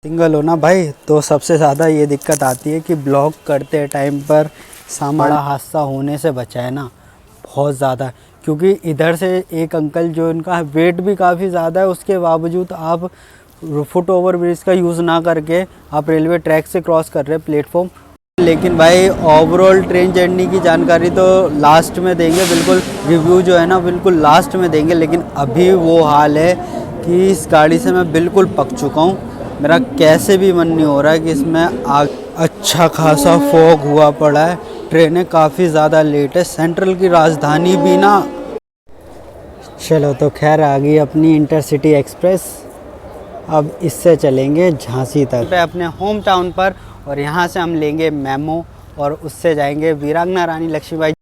Single हो ना भाई तो सबसे ज़्यादा ये दिक्कत आती है कि ब्लॉग करते टाइम पर बड़ा हादसा होने से बचा है ना, बहुत ज़्यादा। क्योंकि इधर से एक अंकल जो इनका वेट भी काफ़ी ज़्यादा है, उसके बावजूद आप फुट ओवर ब्रिज का यूज़ ना करके आप रेलवे ट्रैक से क्रॉस कर रहे हैं प्लेटफॉर्म। लेकिन भाई ओवरऑल ट्रेन जर्नी की जानकारी तो लास्ट में देंगे, बिल्कुल रिव्यू जो है ना बिल्कुल लास्ट में देंगे। लेकिन अभी वो हाल है कि इस गाड़ी से मैं बिल्कुल पक चुका हूँ। मेरा कैसे भी मन नहीं हो रहा है कि इसमें अच्छा खासा फॉग हुआ पड़ा है। ट्रेनें काफ़ी ज़्यादा लेट है, सेंट्रल की राजधानी भी ना। चलो तो खैर आ गई अपनी इंटरसिटी एक्सप्रेस। अब इससे चलेंगे झांसी तक पे अपने होम टाउन पर, और यहाँ से हम लेंगे मेमो और उससे जाएंगे वीरांगना रानी लक्ष्मीबाई।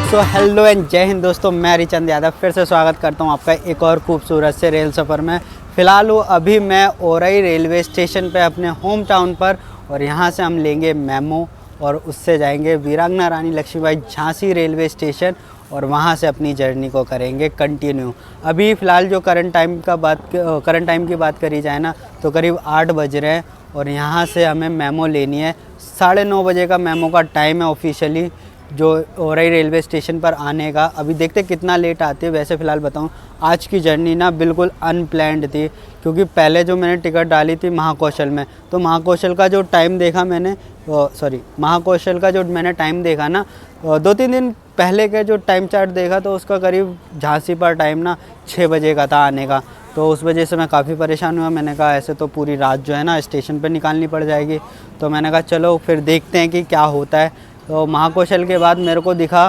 तो हेलो एंड जय हिंद दोस्तों, मैं हरिचंद यादव फिर से स्वागत करता हूं आपका एक और खूबसूरत से रेल सफ़र में। फ़िलहाल अभी मैं औरई रेलवे स्टेशन पे अपने होम टाउन पर, और यहां से हम लेंगे मेमो और उससे जाएंगे वीरांगना रानी लक्ष्मीबाई झांसी रेलवे स्टेशन, और वहां से अपनी जर्नी को करेंगे कंटिन्यू। अभी फ़िलहाल जो करंट टाइम की बात करी जाए ना तो करीब 8 बज रहे हैं, और यहाँ से हमें मेमो लेनी है। 9:30 बजे का मेमो का टाइम है ऑफिशियली जो औरई रेलवे स्टेशन पर आने का। अभी देखते कितना लेट आती है। वैसे फ़िलहाल बताऊं, आज की जर्नी ना बिल्कुल अनप्लैंड थी, क्योंकि पहले जो मैंने टिकट डाली थी महाकौशल में, तो महाकौशल का जो टाइम देखा मैंने महाकौशल का जो मैंने टाइम देखा ना 2-3 दिन पहले का जो टाइम चार्ट देखा, तो उसका करीब झांसी पर टाइम ना 6 बजे का था आने का। तो उस वजह से मैं काफ़ी परेशान हुआ। मैंने कहा ऐसे तो पूरी रात जो है ना स्टेशन पर निकालनी पड़ जाएगी। तो मैंने कहा चलो फिर देखते हैं कि क्या होता है। तो महाकौशल के बाद मेरे को दिखा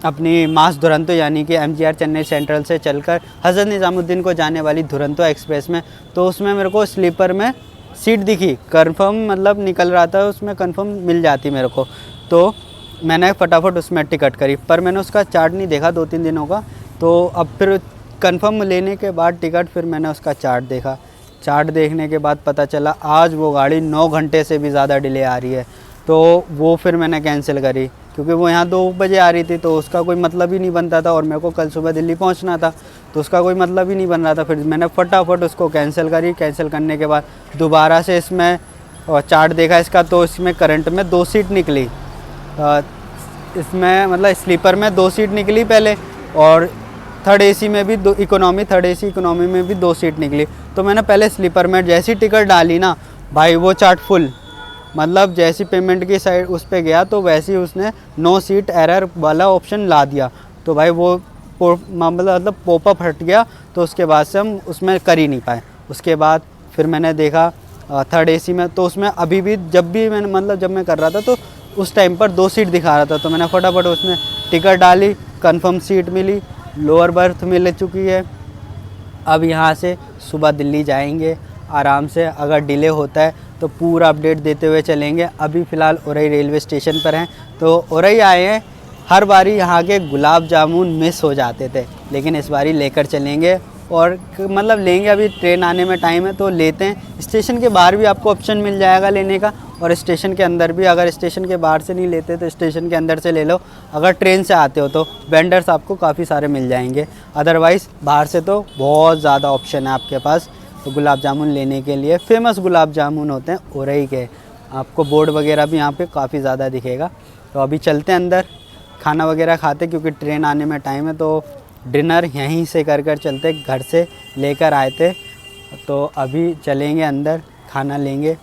अपनी मास दुरंतो यानी कि MGR चेन्नई सेंट्रल से चलकर हज़रत निज़ामुद्दीन को जाने वाली दुरंतो एक्सप्रेस में। तो उसमें मेरे को स्लीपर में सीट दिखी, कंफर्म मतलब निकल रहा था, उसमें कंफर्म मिल जाती मेरे को। तो मैंने फटाफट उसमें टिकट करी, पर मैंने उसका चार्ट नहीं देखा 2-3 दिनों का। तो अब फिर कंफर्म लेने के बाद टिकट, फिर मैंने उसका चार्ट देखा। चार्ट देखने के बाद पता चला आज वो गाड़ी 9 घंटे से भी ज़्यादा डिले आ रही है। तो वो फिर मैंने कैंसिल करी, क्योंकि वो यहाँ 2 बजे आ रही थी, तो उसका कोई मतलब ही नहीं बनता था, और मेरे को कल सुबह दिल्ली पहुँचना था, तो उसका कोई मतलब ही नहीं बन रहा था। फिर मैंने फटाफट उसको कैंसिल करी। कैंसिल करने के बाद दोबारा से इसमें चार्ट देखा इसका, तो इसमें करंट में 2 सीट निकली। इसमें मतलब स्लीपर में 2 सीट निकली पहले, और थर्ड AC में भी थर्ड AC इकोनॉमी में भी 2 सीट निकली। तो मैंने पहले स्लीपर में जैसी टिकट डाली ना भाई, वो चार्ट फुल, मतलब जैसी पेमेंट की साइड उस पर गया तो वैसे ही उसने 9 सीट एरर वाला ऑप्शन ला दिया। तो भाई वो मतलब पॉपअप हट गया। तो उसके बाद से हम उसमें कर ही नहीं पाए। उसके बाद फिर मैंने देखा थर्ड AC में, तो उसमें अभी भी जब मैं कर रहा था तो उस टाइम पर 2 सीट दिखा रहा था। तो मैंने फटाफट उसमें टिकट डाली, कंफर्म सीट मिली, लोअर बर्थ मिल चुकी है। अब यहाँ से सुबह दिल्ली जाएंगे आराम से। अगर डिले होता है तो पूरा अपडेट देते हुए चलेंगे। अभी फ़िलहाल औरई रेलवे स्टेशन पर हैं, तो औरई आए हैं। हर बारी यहाँ के गुलाब जामुन मिस हो जाते थे, लेकिन इस बारी लेकर चलेंगे, और मतलब लेंगे। अभी ट्रेन आने में टाइम है तो लेते हैं। स्टेशन के बाहर भी आपको ऑप्शन मिल जाएगा लेने का, और स्टेशन के अंदर भी। अगर स्टेशन के बाहर से नहीं लेते तो स्टेशन के अंदर से ले लो। अगर ट्रेन से आते हो तो वेंडर्स आपको काफ़ी सारे मिल जाएंगे। अदरवाइज़ बाहर से तो बहुत ज़्यादा ऑप्शन है आपके पास। तो गुलाब जामुन लेने के लिए फेमस गुलाब जामुन होते हैं औरई के। आपको बोर्ड वगैरह भी यहाँ पे काफ़ी ज़्यादा दिखेगा। तो अभी चलते हैं अंदर, खाना वगैरह खाते, क्योंकि ट्रेन आने में टाइम है। तो डिनर यहीं से कर चलते, घर से लेकर आए थे। तो अभी चलेंगे अंदर, खाना लेंगे,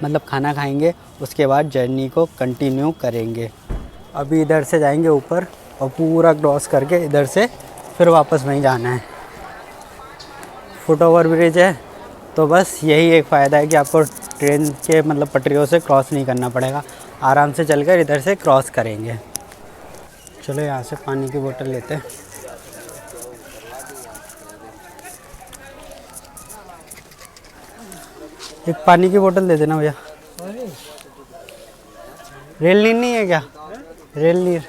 मतलब खाना खाएंगे, उसके बाद जर्नी को कंटिन्यू करेंगे। अभी इधर से जाएंगे ऊपर, और पूरा क्रॉस करके इधर से फिर वापस वहीं जाना है। फुट ओवर ब्रिज है, तो बस यही एक फ़ायदा है कि आपको ट्रेन के मतलब पटरियों से क्रॉस नहीं करना पड़ेगा, आराम से चलकर इधर से क्रॉस करेंगे। चलो यहाँ से पानी की बोतल लेते हैं। एक पानी की बोतल दे देना भैया। रेल नीर नहीं है क्या? रेल नीर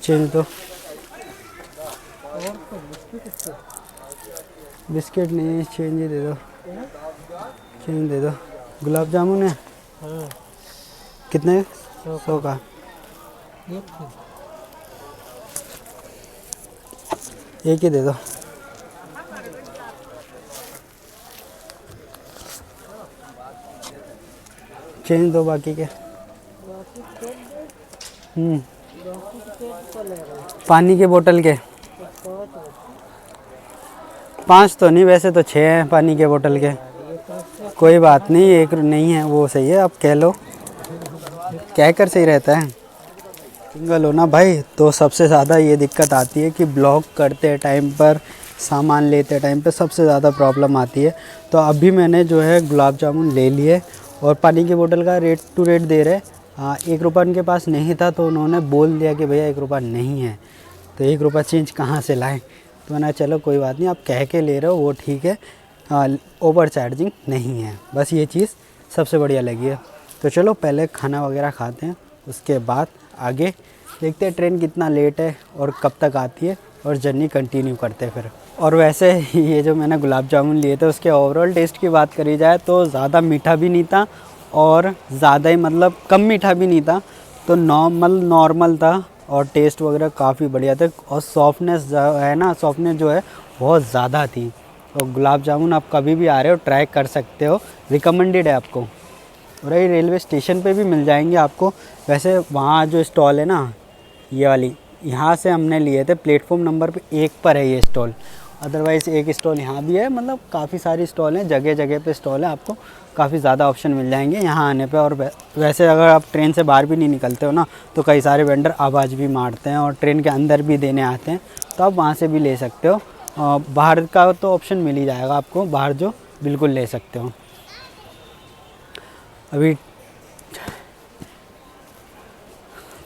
चेंज दो। बिस्किट नहीं, चेंज ही दे दो, चेंज दे दो। गुलाब जामुन है कितने? 100 का एक ही दे दो। चेंज दो बाकी के। पानी के बोतल के 5 तो नहीं, वैसे तो 6 हैं पानी के बोतल के। कोई बात नहीं, एक नहीं है वो सही है, आप कह लो, कह कर सही रहता है। सिंगल हो ना भाई तो सबसे ज़्यादा ये दिक्कत आती है कि ब्लॉक करते टाइम पर, सामान लेते टाइम पर सबसे ज़्यादा प्रॉब्लम आती है। तो अभी मैंने जो है गुलाब जामुन ले लिए और पानी की बोतल का रेट टू रेट दे रहे। हाँ, 1 रुपया उनके पास नहीं था तो उन्होंने बोल दिया कि भैया 1 रुपया नहीं है, तो 1 रुपया चेंज कहाँ से लाएं। तो मैंने चलो कोई बात नहीं, आप कह के ले रहे हो वो ठीक है, ओवर चार्जिंग नहीं है, बस ये चीज़ सबसे बढ़िया लगी है। तो चलो पहले खाना वगैरह खाते हैं, उसके बाद आगे देखते हैं ट्रेन कितना लेट है और कब तक आती है, और जर्नी कंटिन्यू करते हैं फिर। और वैसे ये जो मैंने गुलाब जामुन लिए थे उसके ओवरऑल टेस्ट की बात करी जाए तो ज़्यादा मीठा भी नहीं था और ज़्यादा ही मतलब कम मीठा भी नहीं था, तो नॉर्मल था और टेस्ट वगैरह काफ़ी बढ़िया थे। और सॉफ्टनेस जो है ना, सॉफ्टनेस जो है बहुत ज़्यादा थी। और गुलाब जामुन आप कभी भी आ रहे हो ट्राई कर सकते हो, रिकमेंडेड है आपको। और ये रेलवे स्टेशन पे भी मिल जाएंगे आपको। वैसे वहाँ जो स्टॉल है ना, ये वाली, यहाँ से हमने लिए थे, प्लेटफॉर्म नंबर पे 1 पर है ये स्टॉल। अदरवाइज़ एक स्टॉल यहाँ भी है, मतलब काफ़ी सारी स्टॉल हैं, जगह जगह पे स्टॉल है, आपको काफ़ी ज़्यादा ऑप्शन मिल जाएंगे यहाँ आने पे। और वैसे अगर आप ट्रेन से बाहर भी नहीं निकलते हो ना तो कई सारे वेंडर आवाज़ भी मारते हैं और ट्रेन के अंदर भी देने आते हैं, तो आप वहाँ से भी ले सकते हो। बाहर का तो ऑप्शन मिल ही जाएगा आपको, बाहर जो बिल्कुल ले सकते हो। अभी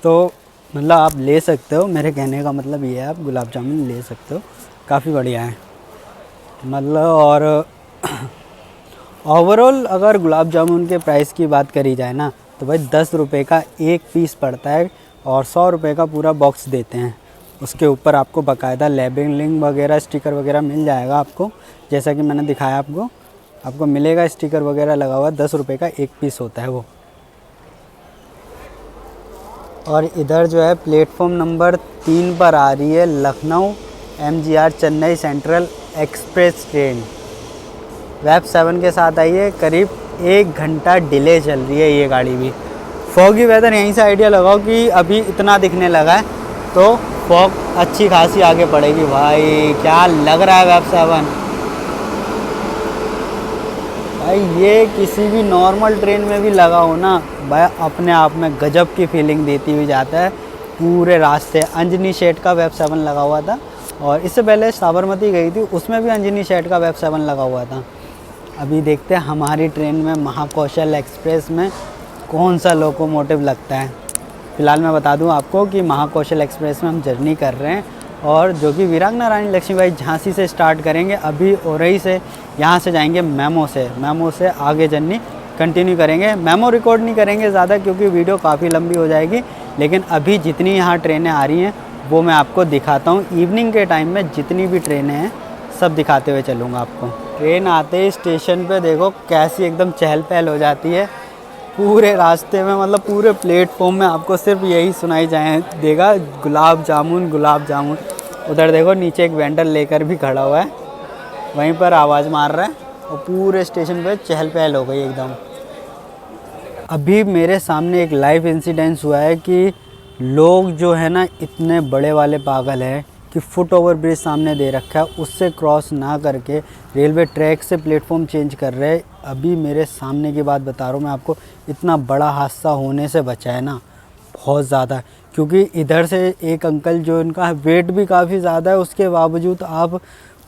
तो मतलब आप ले सकते हो, मेरे कहने का मतलब ये है आप गुलाब जामुन ले सकते हो, काफ़ी बढ़िया है मतलब। और ओवरऑल अगर गुलाब जामुन के प्राइस की बात करी जाए ना तो भाई 10 रुपये का एक पीस पड़ता है और 100 रुपये का पूरा बॉक्स देते हैं। उसके ऊपर आपको बाकायदा लेबलिंग वगैरह, स्टिकर वगैरह मिल जाएगा आपको, जैसा कि मैंने दिखाया आपको मिलेगा स्टिकर वगैरह लगा हुआ। 10 रुपये का एक पीस होता है वो। और इधर जो है प्लेटफॉर्म नंबर 3 पर आ रही है Lucknow MGR Chennai central express train. Web 7 के साथ आई है, करीब 1 घंटा डिले चल रही है ये गाड़ी भी। फॉगी वेदर, यहीं से आइडिया लगाओ कि अभी इतना दिखने लगा है तो फॉग अच्छी खासी आगे पड़ेगी। भाई क्या लग रहा है वेब 7 भाई, ये किसी भी नॉर्मल ट्रेन में भी लगा हो ना भाई, अपने आप में गजब की फीलिंग देती हुई जाता है पूरे रास्ते। अंजनी शेड का वेब 7 लगा हुआ था और इससे पहले साबरमती गई थी, उसमें भी अंजनी शेड का वेब 7 लगा हुआ था। अभी देखते हैं हमारी ट्रेन में महाकौशल एक्सप्रेस में कौन सा लोकोमोटिव लगता है। फ़िलहाल मैं बता दूं आपको कि महाकौशल एक्सप्रेस में हम जर्नी कर रहे हैं और जो कि वीरांगना रानी लक्ष्मीबाई झांसी से स्टार्ट करेंगे। अभी औरई से, यहाँ से जाएंगे मेमो से आगे जर्नी कंटिन्यू करेंगे। मेमो रिकॉर्ड नहीं करेंगे ज़्यादा क्योंकि वीडियो काफ़ी लंबी हो जाएगी, लेकिन अभी जितनी यहाँ ट्रेनें आ रही हैं वो मैं आपको दिखाता हूँ। इवनिंग के टाइम में जितनी भी ट्रेनें हैं सब दिखाते हुए चलूँगा आपको। ट्रेन आते ही स्टेशन पे देखो कैसी एकदम चहल पहल हो जाती है पूरे रास्ते में, मतलब पूरे प्लेटफॉर्म में आपको सिर्फ यही सुनाई देगा, गुलाब जामुन गुलाब जामुन। उधर देखो नीचे एक वेंडर लेकर भी खड़ा हुआ है, वहीं पर आवाज़ मार रहा है और पूरे स्टेशन पे चहल पहल हो गई एकदम। अभी मेरे सामने एक लाइव इंसिडेंस हुआ है कि लोग जो है ना इतने बड़े वाले पागल हैं कि फुट ओवर ब्रिज सामने दे रखा है, उससे क्रॉस ना करके रेलवे ट्रैक से प्लेटफॉर्म चेंज कर रहे हैं। अभी मेरे सामने की बात बता रहा हूँ मैं आपको, इतना बड़ा हादसा होने से बचा है ना, बहुत ज़्यादा है, क्योंकि इधर से एक अंकल जो इनका वेट भी काफ़ी ज़्यादा है, उसके बावजूद आप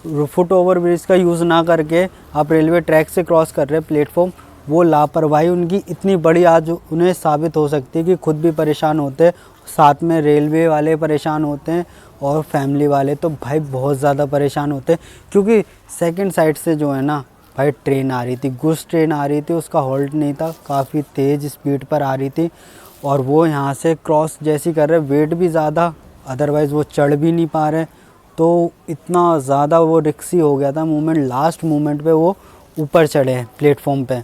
फुट ओवर ब्रिज का यूज़ ना करके आप रेलवे ट्रैक से क्रॉस कर रहे हैं प्लेटफॉर्म। वो लापरवाही उनकी इतनी बड़ी आज उन्हें साबित हो सकती है कि खुद भी परेशान होते हैं, साथ में रेलवे वाले परेशान होते हैं और फैमिली वाले तो भाई बहुत ज़्यादा परेशान होते हैं। क्योंकि सेकंड साइड से जो है ना भाई ट्रेन आ रही थी, गुड्स ट्रेन आ रही थी, उसका हॉल्ट नहीं था, काफ़ी तेज़ स्पीड पर आ रही थी और वो यहाँ से क्रॉस जैसी कर रहे, वेट भी ज़्यादा, अदरवाइज़ वो चढ़ भी नहीं पा रहे, तो इतना ज़्यादा वो रिक्सी हो गया था मूवमेंट। लास्ट मूवमेंट पे वो ऊपर चढ़े हैं प्लेटफॉर्म पे,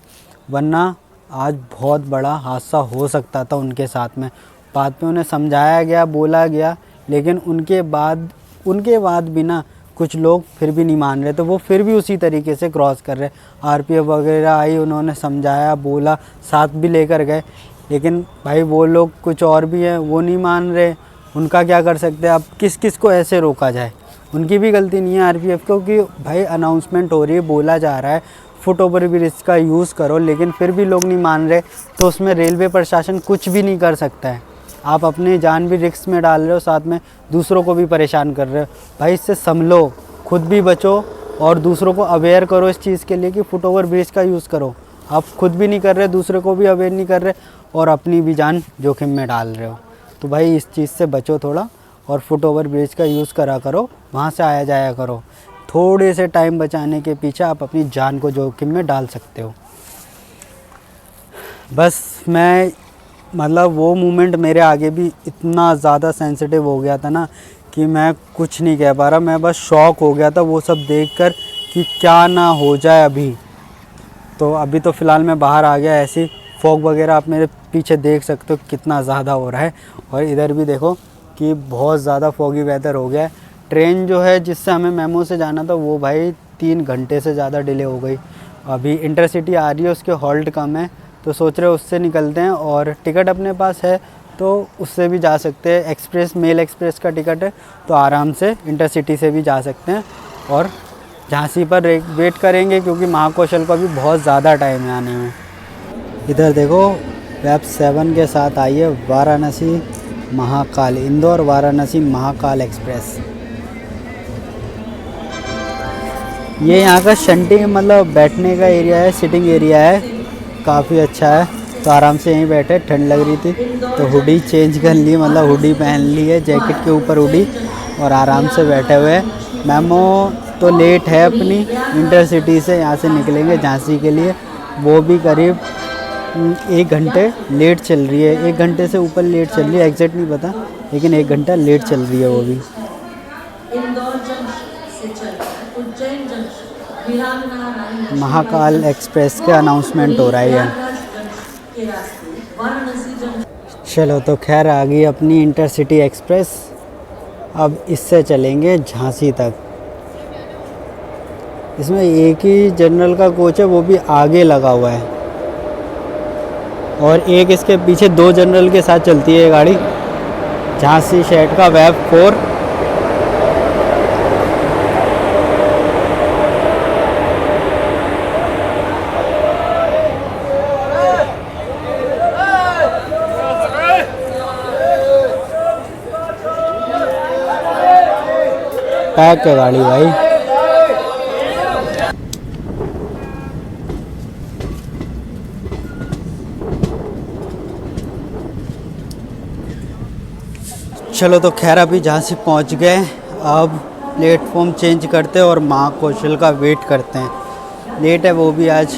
वरना आज बहुत बड़ा हादसा हो सकता था उनके साथ में। बाद में उन्हें समझाया गया, बोला गया, लेकिन उनके बाद भी ना कुछ लोग फिर भी नहीं मान रहे, तो वो फिर भी उसी तरीके से क्रॉस कर रहे। आरपीएफ वगैरह आई, उन्होंने समझाया, बोला, साथ भी लेकर गए, लेकिन भाई वो लोग कुछ और भी हैं, वो नहीं मान रहे। उनका क्या कर सकते हैं, अब किस किस को ऐसे रोका जाए। उनकी भी गलती नहीं है आरपीएफ को, कि भाई अनाउंसमेंट हो रही है, बोला जा रहा है फुट ओवर ब्रिज का यूज़ करो, लेकिन फिर भी लोग नहीं मान रहे, तो उसमें रेलवे प्रशासन कुछ भी नहीं कर सकता है। आप अपनी जान भी रिस्क में डाल रहे हो, साथ में दूसरों को भी परेशान कर रहे हो। भाई इससे संभलो, खुद भी बचो और दूसरों को अवेयर करो इस चीज़ के लिए कि फुट ओवर ब्रिज का यूज़ करो। आप खुद भी नहीं कर रहे, दूसरे को भी अवेयर नहीं कर रहे और अपनी भी जान जोखिम में डाल रहे हो। तो भाई इस चीज़ से बचो थोड़ा और फुट ओवर ब्रिज का यूज़ करा करो, वहाँ से आया जाया करो। थोड़े से टाइम बचाने के पीछे आप अपनी जान को जोखिम में डाल सकते हो। बस मैं मतलब वो मोमेंट मेरे आगे भी इतना ज़्यादा सेंसिटिव हो गया था ना कि मैं कुछ नहीं कह पा रहा। मैं बस शॉक हो गया था वो सब देखकर कि क्या ना हो जाए अभी। तो अभी तो फ़िलहाल मैं बाहर आ गया, ऐसी फॉग वगैरह आप मेरे पीछे देख सकते हो कितना ज़्यादा हो रहा है, और इधर भी देखो कि बहुत ज़्यादा फॉगी वेदर हो गया है। ट्रेन जो है जिससे हमें मेमो से जाना था वो भाई 3 घंटे से ज़्यादा डिले हो गई। अभी इंटरसिटी आ रही है, उसके हॉल्ट कम है, तो सोच रहे उससे निकलते हैं, और टिकट अपने पास है तो उससे भी जा सकते हैं। एक्सप्रेस, मेल एक्सप्रेस का टिकट है तो आराम से इंटरसिटी से भी जा सकते हैं, और झांसी पर वेट करेंगे क्योंकि महाकौशल का भी बहुत ज़्यादा टाइम है आने में। इधर देखो वेब 7 के साथ आई है वाराणसी महाकाल, इंदौर वाराणसी महाकाल एक्सप्रेस। ये यहाँ का शंटिंग मतलब बैठने का एरिया है, सिटिंग एरिया है, काफ़ी अच्छा है। तो आराम से यहीं बैठे, ठंड लग रही थी तो हुडी चेंज कर ली, मतलब हुडी पहन ली है, जैकेट के ऊपर हुडी, और आराम से बैठे हुए हैं। मेमो तो लेट है अपनी, इंटरसिटी से यहाँ से निकलेंगे झांसी के लिए, वो भी करीब 1 घंटे लेट चल रही है, 1 घंटे से ऊपर लेट चल रही है, एग्जैक्ट नहीं पता, लेकिन 1 घंटा लेट चल रही है वो भी। महाकाल एक्सप्रेस के अनाउंसमेंट हो रहा है। चलो तो खैर आ गई अपनी इंटरसिटी एक्सप्रेस, अब इससे चलेंगे झांसी तक। इसमें एक ही जनरल का कोच है, वो भी आगे लगा हुआ है, और एक इसके पीछे 2 जनरल के साथ चलती है ये गाड़ी, झांसी शहर का वेब 4। पैक है गाड़ी भाई। चलो तो खैर अभी झांसी पहुंच गए, अब प्लेटफॉर्म चेंज करते हैं और महाकौशल का वेट करते हैं। लेट है वो भी आज,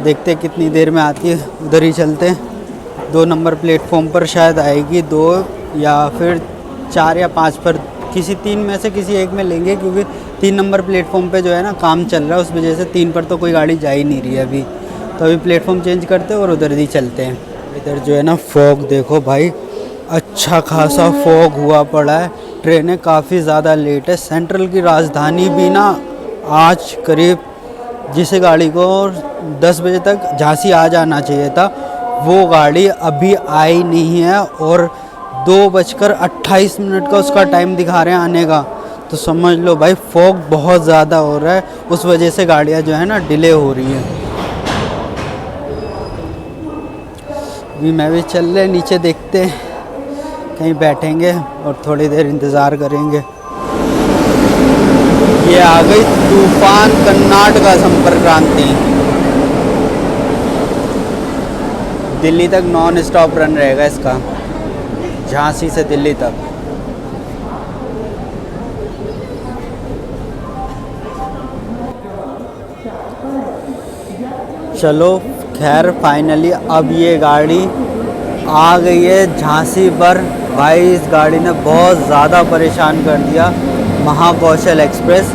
देखते कितनी देर में आती है, उधर ही चलते हैं। 2 नंबर प्लेटफॉर्म पर शायद आएगी, 2 या फिर 4 या 5 पर, किसी 3 में से किसी एक में लेंगे, क्योंकि 3 नंबर प्लेटफॉर्म पे जो है ना काम चल रहा है, उस वजह से 3 पर तो कोई गाड़ी जा ही नहीं रही है अभी। तो अभी प्लेटफॉर्म चेंज करते हैं और उधर ही चलते हैं। इधर जो है ना फॉग देखो भाई, अच्छा खासा फॉग हुआ पड़ा है, ट्रेनें काफ़ी ज़्यादा लेट है। सेंट्रल की राजधानी भी ना आज करीब जिस गाड़ी को 10 बजे तक झांसी आ जाना चाहिए था, वो गाड़ी अभी आई नहीं है, और 2:28 का उसका टाइम दिखा रहे हैं आने का। तो समझ लो भाई फॉग बहुत ज़्यादा हो रहा है, उस वजह से गाड़ियाँ जो है ना डिले हो रही हैं। अभी मैं भी चल रहे नीचे, देखते हैं कहीं बैठेंगे और थोड़ी देर इंतज़ार करेंगे। ये आ गई तूफान कर्नाटका संपर्क क्रांति। दिल्ली तक नॉन स्टॉप रन रहेगा इसका, झांसी से दिल्ली तक। चलो खैर फाइनली अब ये गाड़ी आ गई है झांसी पर। भाई इस गाड़ी ने बहुत ज़्यादा परेशान कर दिया। महाकौशल एक्सप्रेस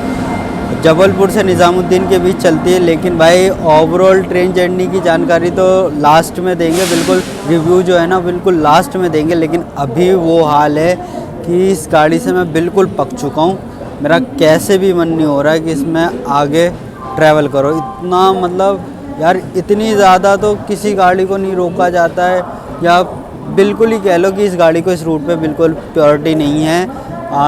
जबलपुर से निज़ामुद्दीन के बीच चलती है, लेकिन भाई ओवरऑल ट्रेन जर्नी की जानकारी तो लास्ट में देंगे, बिल्कुल रिव्यू जो है ना बिल्कुल लास्ट में देंगे। लेकिन अभी वो हाल है कि इस गाड़ी से मैं बिल्कुल पक चुका हूँ। मेरा कैसे भी मन नहीं हो रहा है कि इसमें आगे ट्रैवल करो। इतना मतलब यार इतनी ज़्यादा तो किसी गाड़ी को नहीं रोका जाता है, या बिल्कुल ही कह लो कि इस गाड़ी को इस रूट पे बिल्कुल प्योरिटी नहीं है।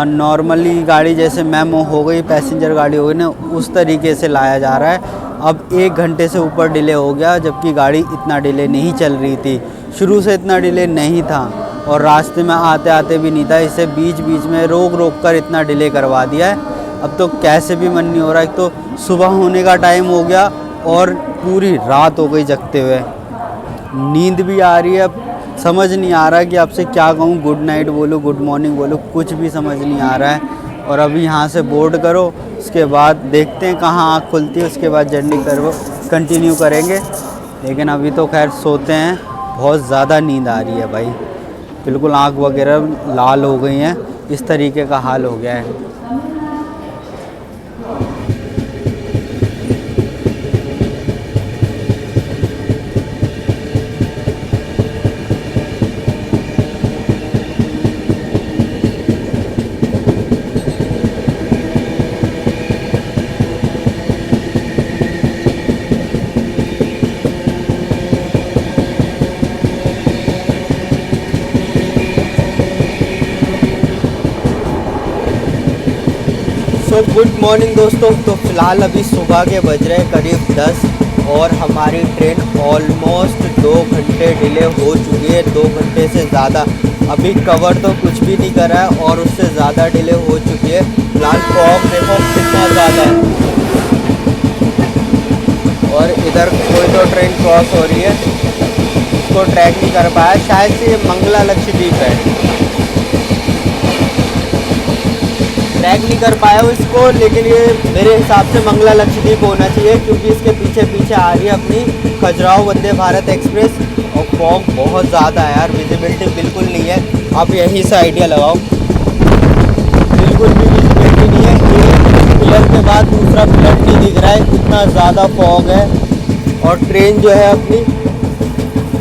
नॉर्मली गाड़ी जैसे मैमो हो गई, पैसेंजर गाड़ी हो गई ना, उस तरीके से लाया जा रहा है। अब 1 घंटे से ऊपर डिले हो गया, जबकि गाड़ी इतना डिले नहीं चल रही थी। शुरू से इतना डिले नहीं था और रास्ते में आते आते भी नहीं था। इसे बीच बीच में रोक रोक कर इतना डिले करवा दिया है। अब तो कैसे भी मन नहीं हो रहा। एक तो सुबह होने का टाइम हो गया और पूरी रात हो गई जगते हुए, नींद भी आ रही है। अब समझ नहीं आ रहा है कि आपसे क्या कहूँ, गुड नाइट बोलूँ, गुड मॉर्निंग बोलूँ, कुछ भी समझ नहीं आ रहा है। और अभी यहाँ से बोर्ड करो, उसके बाद देखते हैं कहाँ आँख खुलती है, उसके बाद जर्नी करो कंटिन्यू करेंगे। लेकिन अभी तो खैर सोते हैं, बहुत ज़्यादा नींद आ रही है भाई, बिल्कुल आँख वगैरह लाल हो गई हैं, इस तरीके का हाल हो गया है। तो गुड मॉर्निंग दोस्तों। तो फ़िलहाल अभी सुबह के बज रहे हैं करीब 10 और हमारी ट्रेन ऑलमोस्ट 2 घंटे डिले हो चुकी है, 2 घंटे से ज़्यादा। अभी कवर तो कुछ भी नहीं करा है और उससे ज़्यादा डिले हो चुकी है। फिलहाल फॉग देखो कितना ज़्यादा है और इधर कोई तो ट्रेन क्रॉस हो रही है, उसको ट्रैक नहीं कर पाया। शायद से ये मंगला लक्षद्वीप है, ट्रैक नहीं कर पाया हूँ इसको। लेकिन ये मेरे हिसाब से मंगला लक्षद्वीप होना चाहिए, क्योंकि इसके पीछे पीछे आ रही है अपनी खजुराहो वंदे भारत एक्सप्रेस। और फॉग बहुत ज़्यादा है यार, विजिबिलिटी बिल्कुल नहीं है। आप यहीं से आइडिया लगाओ, बिल्कुल भी विजिबिलिटी नहीं है। एक पिलर के बाद दूसरा पिलर नहीं दिख रहा है, इतना ज़्यादा फॉग है। और ट्रेन जो है अपनी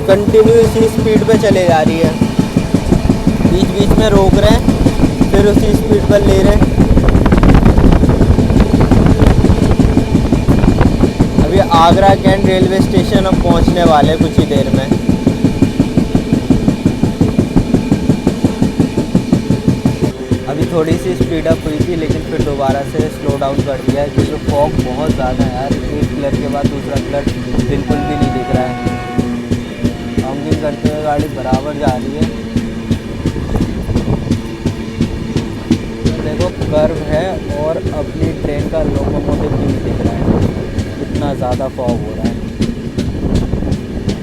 कंटिन्यू इसी स्पीड पे चले जा रही है, बीच बीच में रोक रहे हैं फिर उसी स्पीड पर ले रहे हैं। अभी आगरा कैंट रेलवे स्टेशन अब पहुंचने वाले हैं कुछ ही देर में। अभी थोड़ी सी स्पीड अप हुई थी, लेकिन फिर दोबारा से स्लो डाउन कर दिया है, क्योंकि फॉग बहुत ज़्यादा है यार। एक पिलर के बाद दूसरा पिलर बिल्कुल भी नहीं दिख रहा है। हॉकिंग करते हुए गाड़ी बराबर जा रही है। देखो कर्व है और अपनी ट्रेन का लोकोमोटिव भी दिख रहा है, इतना ज़्यादा फॉग हो रहा है।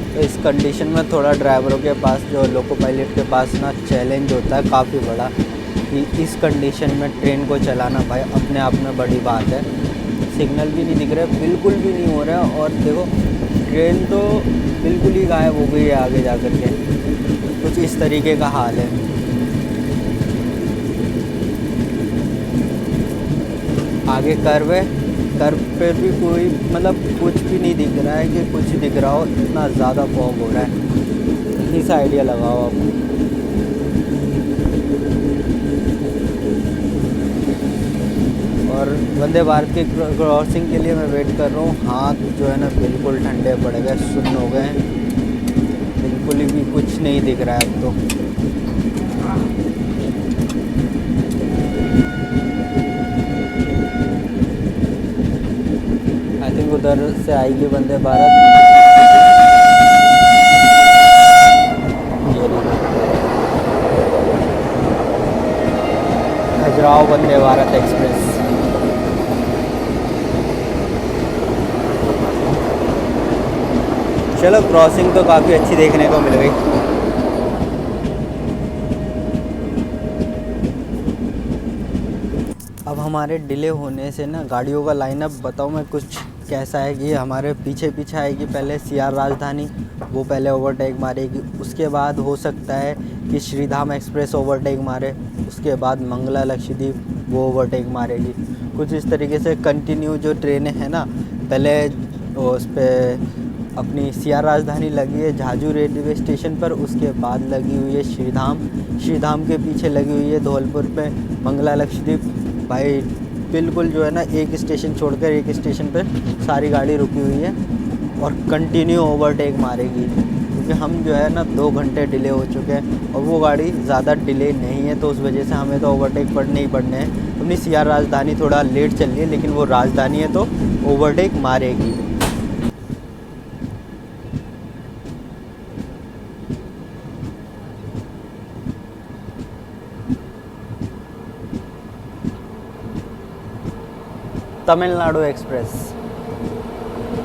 तो इस कंडीशन में थोड़ा ड्राइवरों के पास, जो लोको पायलट के पास ना चैलेंज होता है काफ़ी बड़ा, कि इस कंडीशन में ट्रेन को चलाना भाई अपने आप में बड़ी बात है। सिग्नल भी नहीं दिख रहे, बिल्कुल भी नहीं हो रहा है। और देखो ट्रेन तो बिल्कुल ही गायब हो गई है आगे जा कर के, कुछ इस तरीके का हाल है। आगे कर्व है, कर्व पे भी कोई मतलब कुछ भी नहीं दिख रहा है कि कुछ दिख रहा हो, इतना ज़्यादा फॉग हो रहा है। यही सा आइडिया लगाओ आप। और वंदे भारत के क्रॉसिंग के लिए मैं वेट कर रहा हूँ। हाथ जो है ना बिल्कुल ठंडे पड़ गए, सुन्न हो गए, बिल्कुल भी कुछ नहीं दिख रहा है अब तो। आई थिंक उधर से आएगी वंदे भारत। खजुराहो वंदे भारत एक्सप्रेस। चलो क्रॉसिंग तो काफ़ी अच्छी देखने को मिल गई। अब हमारे डिले होने से ना गाड़ियों का लाइनअप बताऊँ मैं कुछ कैसा है कि हमारे पीछे पीछे आएगी पहले CR राजधानी, वो पहले ओवरटेक मारेगी। उसके बाद हो सकता है कि श्रीधाम एक्सप्रेस ओवरटेक मारे, उसके बाद मंगला लक्षद्वीप वो ओवरटेक मारेगी। कुछ इस तरीके से कंटिन्यू जो ट्रेनें हैं ना, पहले उस पर अपनी CR राजधानी लगी है झाझू रेलवे स्टेशन पर, उसके बाद लगी हुई है श्रीधाम के पीछे लगी हुई है धौलपुर पे मंगला लक्षद्वीप। भाई बिल्कुल जो है ना एक स्टेशन छोड़कर एक स्टेशन पे सारी गाड़ी रुकी हुई है और कंटिन्यू ओवरटेक मारेगी, क्योंकि हम जो है ना 2 घंटे डिले हो चुके हैं और वो गाड़ी ज़्यादा डिले नहीं है, तो उस वजह से हमें तो ओवरटेक पढ़ने ही पड़ने हैं। अपनी CR राजधानी थोड़ा लेट चल रही है, लेकिन वो राजधानी है तो ओवरटेक मारेगी। तमिलनाडु एक्सप्रेस,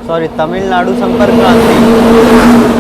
सॉरी तमिलनाडु संपर्क क्रांति।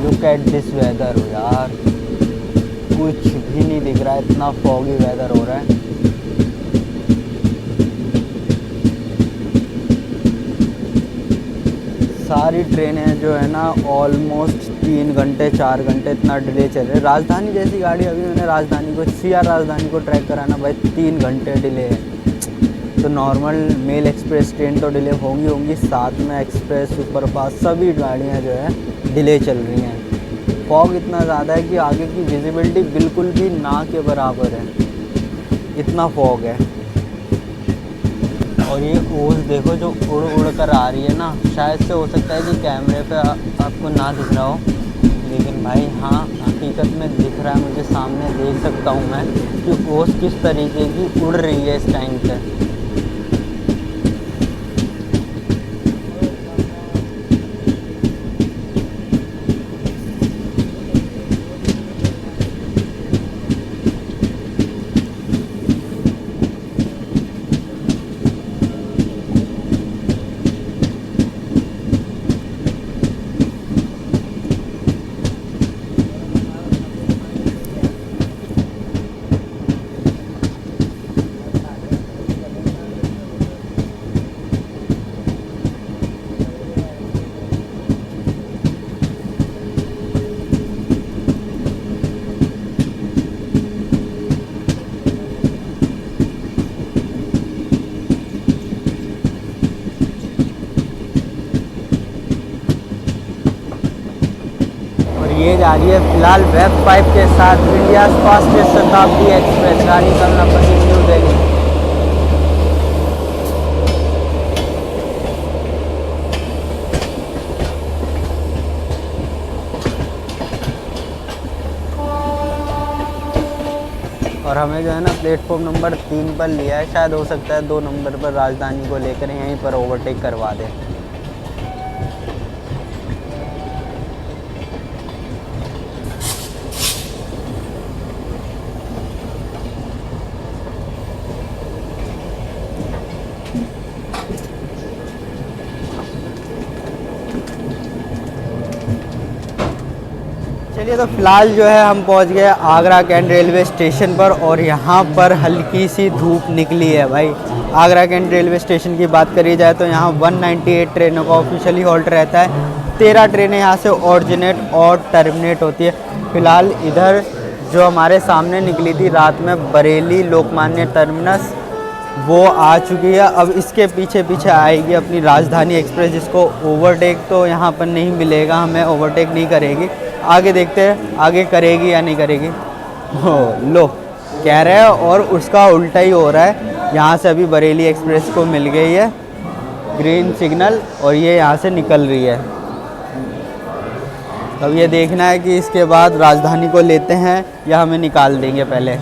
लुक एट दिस वेदर यार, कुछ भी नहीं दिख रहा है, इतना फॉगी वेदर हो रहा है। सारी ट्रेनें जो है ना ऑलमोस्ट 3 घंटे 4 घंटे इतना डिले चल रहे हैं। राजधानी जैसी गाड़ी, अभी मैंने राजधानी को CR राजधानी को ट्रैक कराना भाई 3 घंटे डिले है, तो नॉर्मल मेल एक्सप्रेस ट्रेन तो डिले होंगी, साथ में एक्सप्रेस सुपरफास्ट सभी गाड़ियाँ जो है डिले चल रही हैं। फॉग इतना ज़्यादा है कि आगे की विजिबिलिटी बिल्कुल भी ना के बराबर है, इतना फॉग है। और ये ओस देखो जो उड़ उड़ कर आ रही है ना, शायद से हो सकता है कि कैमरे पे आपको ना दिख रहा हो, लेकिन भाई हाँ हकीकत में दिख रहा है मुझे, सामने देख सकता हूँ मैं कि ओस किस तरीके की उड़ रही है इस टाइम पे। ये जा रही है फिलहाल वेब 5 के साथ इंडिया फास्टेस्ट शताब्दी एक्सप्रेस, गाड़ी कलनापति न्यू दिल्ली। और हमें जो है ना प्लेटफॉर्म नंबर 3 पर लिया है, शायद हो सकता है 2 नंबर पर राजधानी को लेकर यहीं पर ओवरटेक करवा दें। चलिए तो फिलहाल जो है हम पहुंच गए आगरा कैंट रेलवे स्टेशन पर, और यहाँ पर हल्की सी धूप निकली है भाई। आगरा कैंट रेलवे स्टेशन की बात करी जाए तो यहाँ 198 ट्रेनों का ऑफिशियली हॉल्ट रहता है। 13 ट्रेनें यहाँ से ऑरिजिनेट और टर्मिनेट होती है। फिलहाल इधर जो हमारे सामने निकली थी रात में बरेली लोकमान्य टर्मिनस, वो आ चुकी है। अब इसके पीछे पीछे आएगी अपनी राजधानी एक्सप्रेस, जिसको ओवरटेक तो यहाँ पर नहीं मिलेगा, हमें ओवरटेक नहीं करेगी। आगे देखते हैं आगे करेगी या नहीं करेगी। हो लो कह रहे हैं और उसका उल्टा ही हो रहा है। यहाँ से अभी बरेली एक्सप्रेस को मिल गई है ग्रीन सिग्नल और ये यहाँ से निकल रही है। अब ये देखना है कि इसके बाद राजधानी को लेते हैं या हमें निकाल देंगे। पहले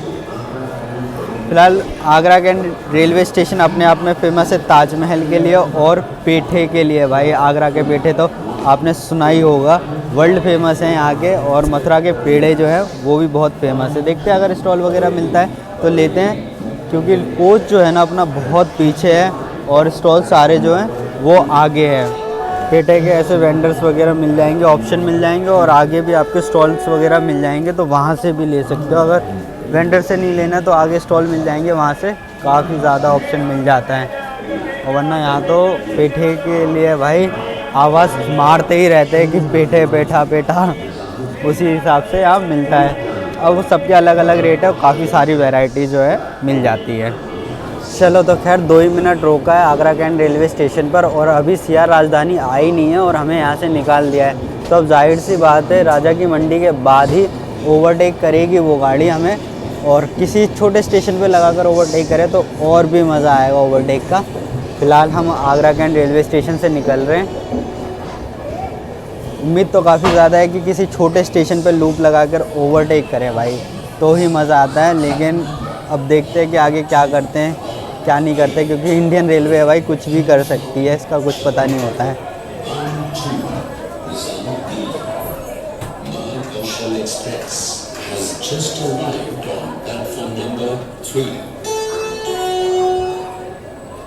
फ़िलहाल आगरा के रेलवे स्टेशन अपने आप में फ़ेमस है ताजमहल के लिए और पेठे के लिए। भाई आगरा के पेठे तो आपने सुना ही होगा, वर्ल्ड फेमस हैं यहाँ के। और मथुरा के पेड़े जो है वो भी बहुत फेमस है। देखते हैं अगर स्टॉल वगैरह मिलता है तो लेते हैं, क्योंकि कोच जो है ना अपना बहुत पीछे है और स्टॉल सारे जो हैं वो आगे हैं। पेठे के ऐसे वेंडर्स वगैरह मिल जाएंगे, ऑप्शन मिल जाएंगे और आगे भी आपके स्टॉल्स वगैरह मिल जाएंगे, तो वहाँ से भी ले सकते हो। अगर वेंडर से नहीं लेना तो आगे स्टॉल मिल जाएंगे, वहाँ से काफ़ी ज़्यादा ऑप्शन मिल जाता है। और वरना यहाँ तो पेठे के लिए भाई आवाज़ मारते ही रहते हैं कि पेठे पेठा पेठा, उसी हिसाब से यहाँ मिलता है। अब वो सबके अलग अलग रेट है और काफ़ी सारी वैरायटी जो है मिल जाती है। चलो तो खैर 2 ही मिनट रोका है आगरा कैंट रेलवे स्टेशन पर और अभी सीआर राजधानी आई नहीं है और हमें यहाँ से निकाल दिया है। तो अब जाहिर सी बात है राजा की मंडी के बाद ही ओवरटेक करेगी वो गाड़ी हमें, और किसी छोटे स्टेशन पे लगाकर ओवरटेक करें तो और भी मज़ा आएगा ओवरटेक का। फ़िलहाल हम आगरा कैंट रेलवे स्टेशन से निकल रहे हैं। उम्मीद तो काफ़ी ज़्यादा है कि किसी छोटे स्टेशन पे लूप लगाकर ओवरटेक करें भाई, तो ही मज़ा आता है। लेकिन अब देखते हैं कि आगे क्या करते हैं क्या नहीं करते, क्योंकि इंडियन रेलवे है भाई, कुछ भी कर सकती है, इसका कुछ पता नहीं होता है।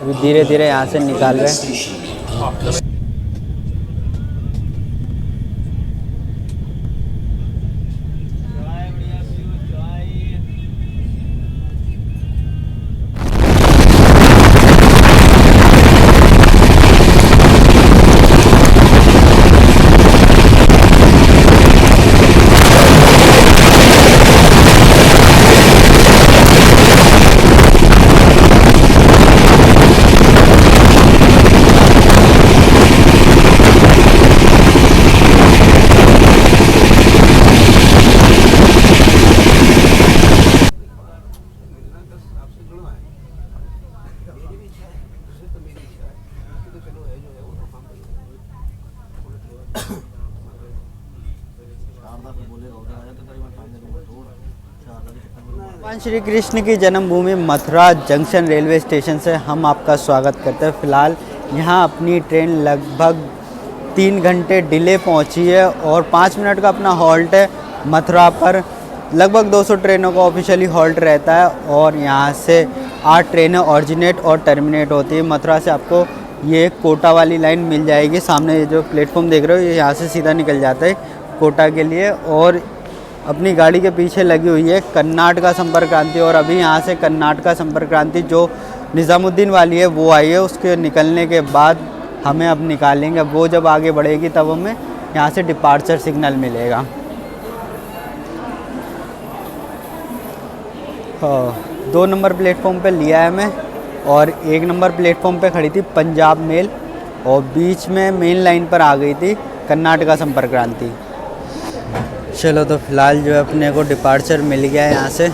अभी धीरे धीरे यहाँ से निकाल रहे हैं। भगवान श्री कृष्ण की जन्मभूमि मथुरा जंक्शन रेलवे स्टेशन से हम आपका स्वागत करते हैं। फ़िलहाल यहाँ अपनी ट्रेन लगभग 3 घंटे डिले पहुँची है और 5 मिनट का अपना हॉल्ट है मथुरा पर। लगभग 200 ट्रेनों का ऑफिशियली हॉल्ट रहता है और यहाँ से 8 ट्रेनें ऑरिजिनेट और टर्मिनेट होती है। मथुरा से आपको ये कोटा वाली लाइन मिल जाएगी। सामने ये जो प्लेटफॉर्म देख रहे हो ये यहाँ से सीधा निकल जाता है कोटा के लिए। और अपनी गाड़ी के पीछे लगी हुई है कर्नाटक संपर्क क्रांति, और अभी यहाँ से कर्नाटक संपर्क क्रांति जो निज़ामुद्दीन वाली है वो आई है। उसके निकलने के बाद हमें अब निकालेंगे, वो जब आगे बढ़ेगी तब हमें यहाँ से डिपार्चर सिग्नल मिलेगा। हाँ, 2 नंबर प्लेटफॉर्म पे लिया है मैं और 1 नंबर प्लेटफॉर्म पे खड़ी थी पंजाब मेल और बीच में मेन लाइन पर आ गई थी कर्नाटक संपर्क क्रांति। चलो तो फ़िलहाल जो है अपने को डिपार्चर मिल गया है यहाँ से।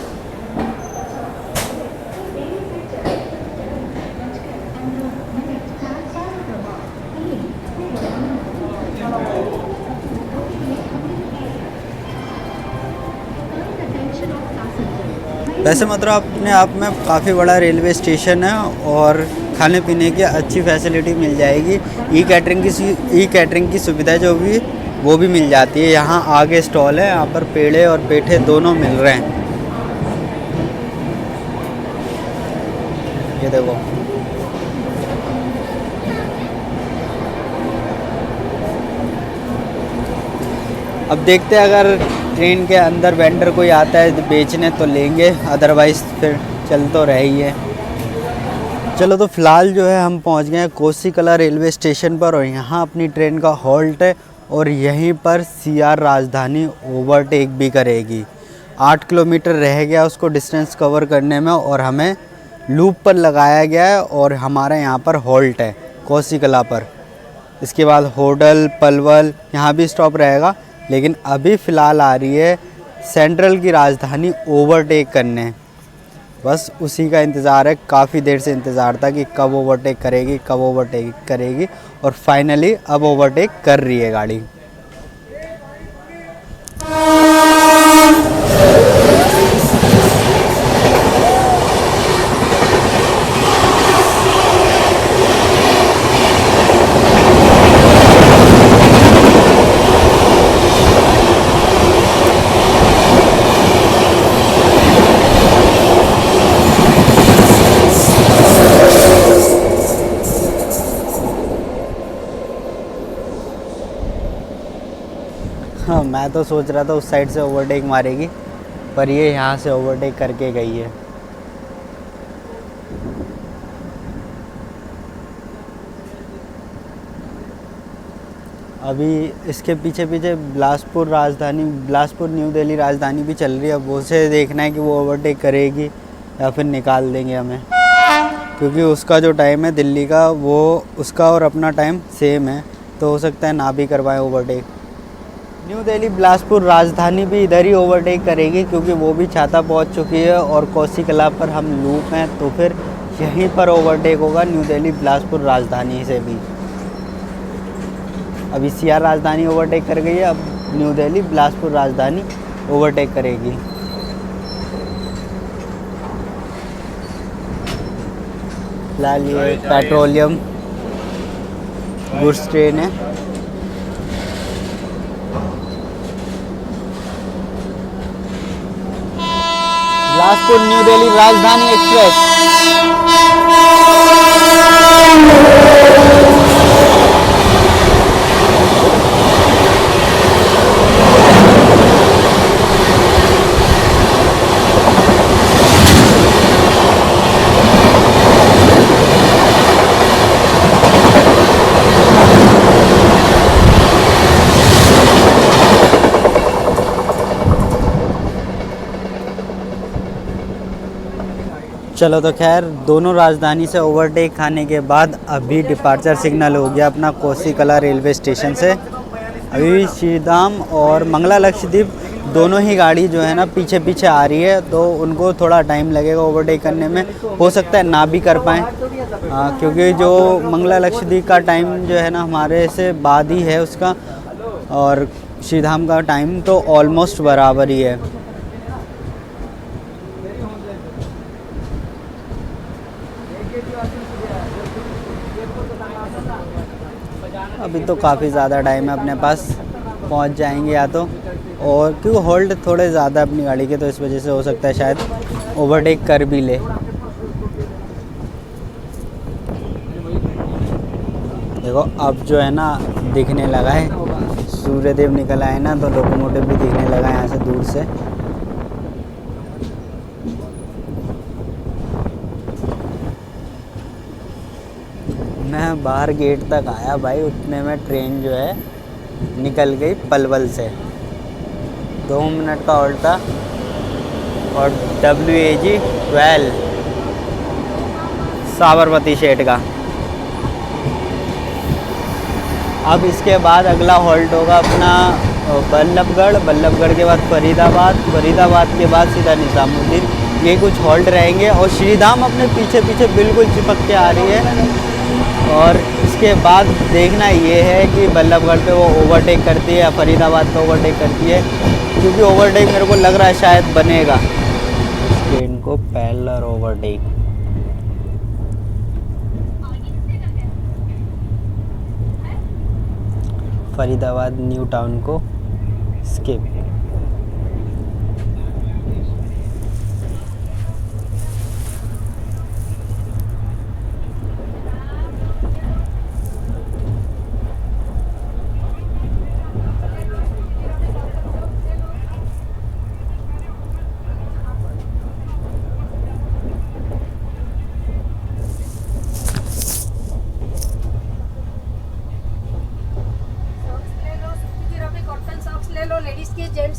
वैसे मथुरा अपने आप में काफ़ी बड़ा रेलवे स्टेशन है और खाने पीने की अच्छी फैसिलिटी मिल जाएगी। ई कैटरिंग की सुविधा जो भी वो भी मिल जाती है। यहाँ आगे स्टॉल है, यहाँ पर पेड़े और पेठे दोनों मिल रहे हैं। ये देखो, अब देखते हैं अगर ट्रेन के अंदर वेंडर कोई आता है बेचने तो लेंगे, अदरवाइज़ फिर चल तो रही है। चलो तो फ़िलहाल जो है हम पहुँच गए हैं कोसीकला रेलवे स्टेशन पर और यहाँ अपनी ट्रेन का हॉल्ट है और यहीं पर सीआर राजधानी ओवरटेक भी करेगी। 8 किलोमीटर रह गया उसको डिस्टेंस कवर करने में और हमें लूप पर लगाया गया है और हमारा यहाँ पर हॉल्ट है कोसीकला पर। इसके बाद होडल, पलवल यहाँ भी स्टॉप रहेगा, लेकिन अभी फ़िलहाल आ रही है सेंट्रल की राजधानी ओवरटेक करने। बस उसी का इंतज़ार है, काफ़ी देर से इंतज़ार था कि कब ओवरटेक करेगी, कब ओवरटेक करेगी, और फाइनली अब ओवरटेक कर रही है गाड़ी। हाँ, मैं तो सोच रहा था उस साइड से ओवरटेक मारेगी, पर ये यहाँ से ओवरटेक करके गई है। अभी इसके पीछे पीछे बिलासपुर न्यू दिल्ली राजधानी भी चल रही है। अब उसे देखना है कि वो ओवरटेक करेगी या फिर निकाल देंगे हमें, क्योंकि उसका जो टाइम है दिल्ली का, वो उसका और अपना टाइम सेम है, तो हो सकता है ना भी करवाएं ओवरटेक। न्यू दिल्ली बिलासपुर राजधानी भी इधर ही ओवरटेक करेगी, क्योंकि वो भी छाता पहुंच चुकी है और कोसी कला पर हम लूप हैं, तो फिर यहीं पर ओवरटेक होगा न्यू दिल्ली बिलासपुर राजधानी से भी। अभी सीआर राजधानी ओवरटेक कर गई है, अब न्यू दिल्ली बिलासपुर राजधानी ओवरटेक करेगी। फिलहाल ये पेट्रोलियम गुड्स ट्रेन है। बिलासपुर न्यू दिल्ली राजधानी एक्सप्रेस। चलो, तो खैर दोनों राजधानी से ओवरटेक खाने के बाद अभी डिपार्चर सिग्नल हो गया अपना कोसी कला रेलवे स्टेशन से। अभी श्रीधाम और मंगला लक्षद्वीप दोनों ही गाड़ी जो है ना पीछे पीछे आ रही है, तो उनको थोड़ा टाइम लगेगा ओवरटेक करने में। हो सकता है ना भी कर पाएँ, क्योंकि जो मंगला लक्षद्वीप का टाइम जो है ना हमारे से बाद ही है उसका, और श्रीधाम का टाइम तो ऑलमोस्ट बराबर ही है। अभी तो काफ़ी ज़्यादा टाइम है अपने पास, पहुंच जाएंगे या तो, और क्योंकि होल्ड थोड़े ज़्यादा अपनी गाड़ी के, तो इस वजह से हो सकता है शायद ओवरटेक कर भी ले। देखो अब जो है ना दिखने लगा है, सूर्यदेव निकल आए ना, तो लोकोमोटिव भी दिखने लगा है यहाँ से दूर से। मैं बाहर गेट तक आया भाई, उतने में ट्रेन जो है निकल गई पलवल से। 2 मिनट का हॉल्ट था, और WAG 12 साबरमती शेड का। अब इसके बाद अगला हॉल्ट होगा अपना बल्लभगढ़ के बाद फरीदाबाद के बाद सीधा निज़ामुद्दीन। ये कुछ हॉल्ट रहेंगे, और श्रीधाम अपने पीछे पीछे बिल्कुल चिपक के आ रही है। और इसके बाद देखना ये है कि बल्लभगढ़ पे वो ओवरटेक करती है या फरीदाबाद पे ओवरटेक करती है, क्योंकि ओवरटेक मेरे को लग रहा है शायद बनेगा। ट्रेन को parallel overtake. Faridabad new town को स्किप। लेडीज के gents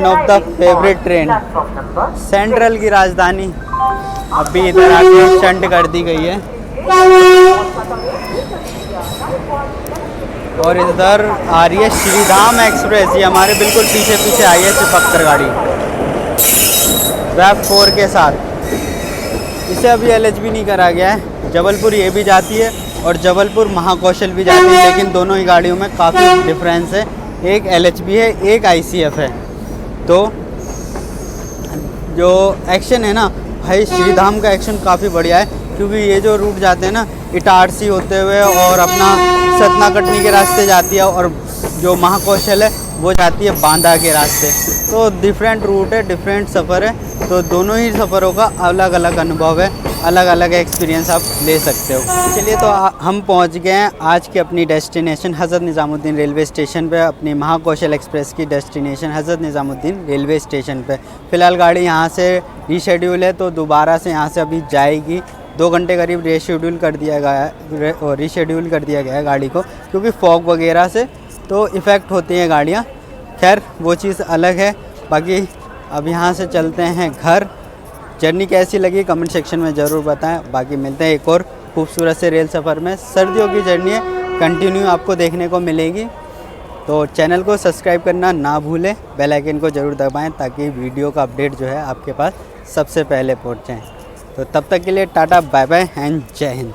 of the favourite train, central की राजधानी अभी इधर आके शंट कर दी गई है। और इधर आ रही है श्रीधाम एक्सप्रेस, ये हमारे बिल्कुल पीछे पीछे आई है चिपक कर गाड़ी RAV 4 के साथ। इसे अभी LHB नहीं करा गया है। जबलपुर ये भी जाती है और जबलपुर महाकौशल भी जाती है, लेकिन दोनों ही गाड़ियों में काफ़ी डिफरेंस है। एक LHB है, एक ICF है। तो जो एक्शन है ना भाई, श्रीधाम का एक्शन काफ़ी बढ़िया है, क्योंकि ये जो रूट जाते हैं ना इटारसी होते हुए और अपना सतना कटनी के रास्ते जाती है, और जो महाकौशल है वो जाती है बांदा के रास्ते। तो डिफरेंट रूट है, डिफरेंट सफ़र है, तो दोनों ही सफ़रों का अलग अलग अनुभव है, अलग अलग एक्सपीरियंस आप ले सकते हो। चलिए तो हम पहुंच गए हैं आज की अपनी destination Hazrat Nizamuddin railway station पे, अपनी महाकौशल एक्सप्रेस की destination Hazrat Nizamuddin railway station पे। फ़िलहाल गाड़ी यहाँ से रीशेड्यूल है, तो दोबारा से यहाँ से अभी जाएगी। 2 घंटे करीब रीशेड्यूल कर दिया गया है गाड़ी को, क्योंकि फॉग वगैरह से तो इफ़ेक्ट होती हैं गाड़ियाँ। खैर वो चीज़ अलग है। बाकी अब यहाँ से चलते हैं घर। जर्नी कैसी लगी कमेंट सेक्शन में ज़रूर बताएं। बाकी मिलते हैं एक और खूबसूरत से रेल सफ़र में। सर्दियों की जर्नी है, कंटिन्यू आपको देखने को मिलेगी, तो चैनल को सब्सक्राइब करना ना भूलें, बेल आइकन को ज़रूर दबाएं ताकि वीडियो का अपडेट जो है आपके पास सबसे पहले पहुँच जाए। तो तब तक के लिए टाटा बाय बाय एंड जय हिंद।